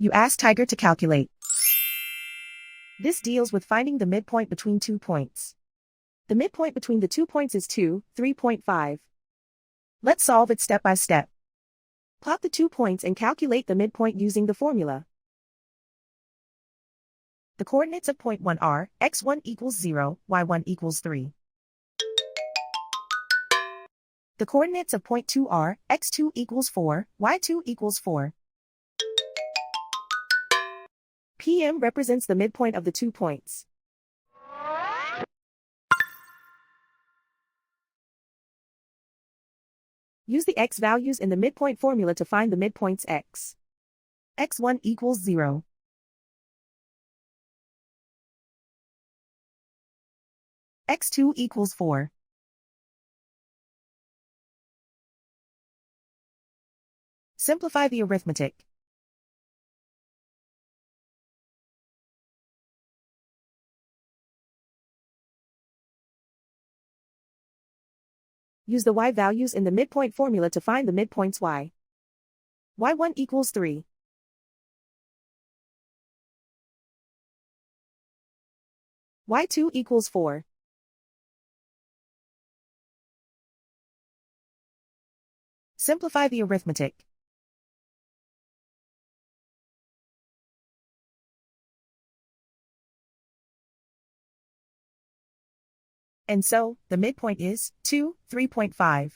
You ask Tiger to calculate. This deals with finding the midpoint between 2 points. The midpoint between the 2 points is 2, 3.5. Let's solve it step by step. Plot the 2 points and calculate the midpoint using the formula. The coordinates of point 1 are x1 equals 0, y1 equals 3. The coordinates of point 2 are x2 equals 4, y2 equals 4. PM represents the midpoint of the 2 points. Use the x values in the midpoint formula to find the midpoints x. x1 equals 0. x2 equals 4. Simplify the arithmetic. Use the y values in the midpoint formula to find the midpoints y. y1 equals 3. y2 equals 4. Simplify the arithmetic. And so, the midpoint is 2, 3.5.